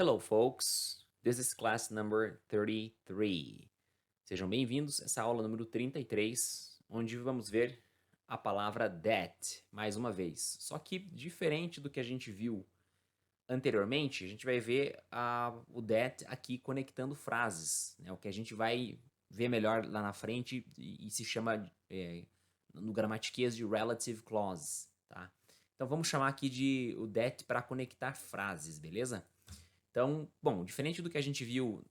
Hello, folks. This is class number 33. Sejam bem-vindos a essa aula número 33, onde vamos ver a palavra that mais uma vez. Só que diferente do que a gente viu anteriormente, a gente vai ver o that aqui conectando frases, né? O que a gente vai ver melhor lá na frente e se chama no gramatiquês de relative clause, tá? Então vamos chamar aqui de o that para conectar frases, beleza? Então, bom, diferente do que a gente viu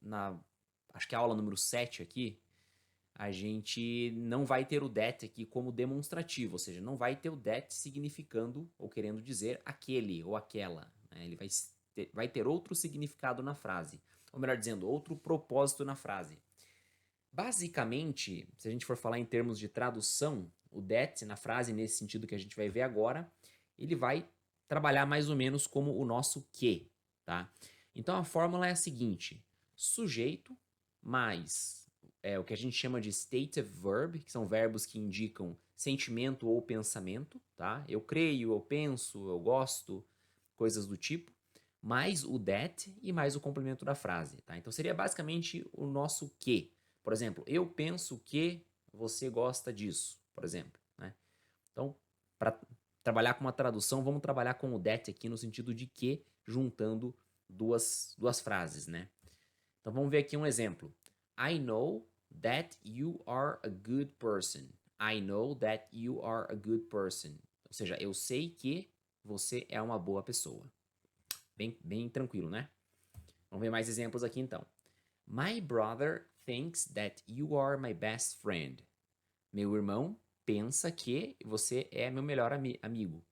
acho que é a aula número 7 aqui, a gente não vai ter o that aqui como demonstrativo, ou seja, não vai ter o that significando ou querendo dizer aquele ou aquela, né? Ele vai ter outro significado na frase, ou melhor dizendo, outro propósito na frase. Basicamente, se a gente for falar em termos de tradução, o that na frase, nesse sentido que a gente vai ver agora, ele vai trabalhar mais ou menos como o nosso que, tá? Então a fórmula é a seguinte: sujeito mais o que a gente chama de stative verb, que são verbos que indicam sentimento ou pensamento, tá? Eu creio, eu penso, eu gosto, coisas do tipo, mais o that e mais o complemento da frase, tá? Então seria basicamente o nosso que. Por exemplo, eu penso que você gosta disso, por exemplo, né? Então, para trabalhar com uma tradução, vamos trabalhar com o that aqui no sentido de que, juntando duas frases, né? Então vamos ver aqui um exemplo. I know that you are a good person. I know that you are a good person. Ou seja, eu sei que você é uma boa pessoa. Bem tranquilo, né? Vamos ver mais exemplos aqui então. My brother thinks that you are my best friend. Meu irmão pensa que você é meu melhor amigo.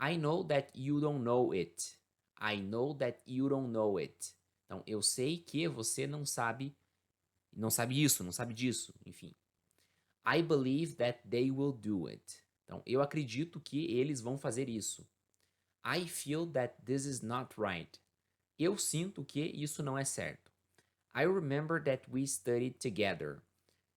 I know that you don't know it. I know that you don't know it. Então, eu sei que você não sabe isso, não sabe disso, enfim. I believe that they will do it. Então, eu acredito que eles vão fazer isso. I feel that this is not right. Eu sinto que isso não é certo. I remember that we studied together.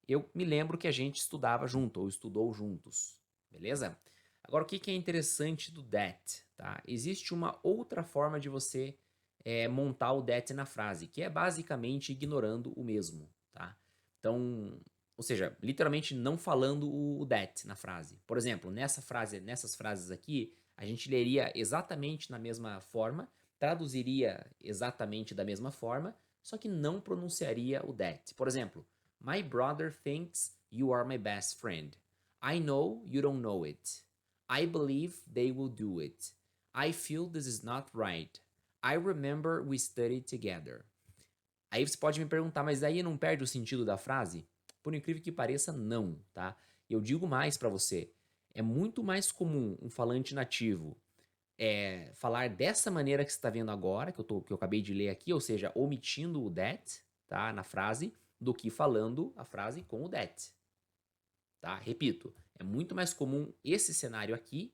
Eu me lembro que a gente estudava junto, ou estudou juntos. Beleza? Agora, o que é interessante do that? Tá? Existe uma outra forma de você montar o that na frase, que é basicamente ignorando o mesmo. Tá? Então, ou seja, literalmente não falando o that na frase. Por exemplo, nessas frases aqui, a gente leria exatamente na mesma forma, traduziria exatamente da mesma forma, só que não pronunciaria o that. Por exemplo, My brother thinks you are my best friend. I know you don't know it. I believe they will do it. I feel this is not right. I remember we studied together. Aí você pode me perguntar, mas aí não perde o sentido da frase? Por incrível que pareça, não, tá? Eu digo mais para você. É muito mais comum um falante nativo falar dessa maneira que você está vendo agora, que eu acabei de ler aqui, ou seja, omitindo o that, tá, na frase, do que falando a frase com o that, tá? Repito, é muito mais comum esse cenário aqui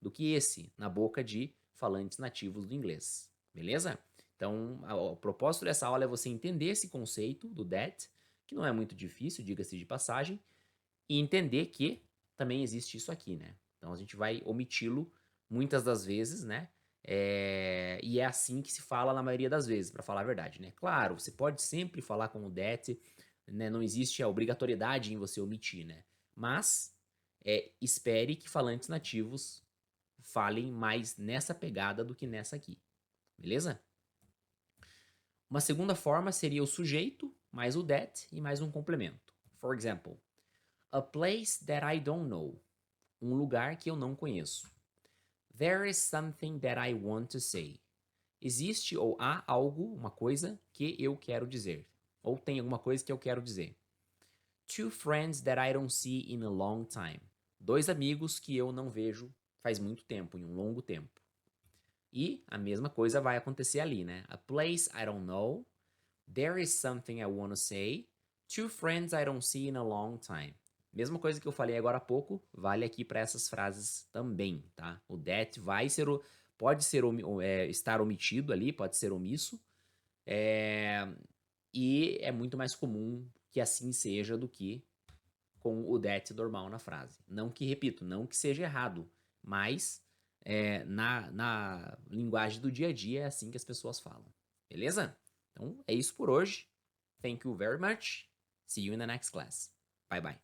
do que esse na boca de falantes nativos do inglês, beleza? Então, o propósito dessa aula é você entender esse conceito do that, que não é muito difícil, diga-se de passagem, e entender que também existe isso aqui, né? Então a gente vai omiti-lo muitas das vezes, né? E é assim que se fala na maioria das vezes, para falar a verdade, né? Claro, você pode sempre falar com o that, né? Não existe a obrigatoriedade em você omitir, né? Mas espere que falantes nativos falem mais nessa pegada do que nessa aqui, beleza? Uma segunda forma seria o sujeito, mais o that e mais um complemento. For example, a place that I don't know. Um lugar que eu não conheço. There is something that I want to say. Existe ou há algo, uma coisa que eu quero dizer. Ou tem alguma coisa que eu quero dizer. Two friends that I don't see in a long time. Dois amigos que eu não vejo faz muito tempo, em um longo tempo. E a mesma coisa vai acontecer ali, né? A place I don't know. There is something I want to say. Two friends I don't see in a long time. Mesma coisa que eu falei agora há pouco, vale aqui para essas frases também, tá? O that pode ser estar omitido ali, pode ser omisso, é, e é muito mais comum que assim seja do que com o that normal na frase. Não que, repito, não que seja errado, mas na linguagem do dia a dia é assim que as pessoas falam. Beleza? Então, é isso por hoje. Thank you very much. See you in the next class. Bye bye.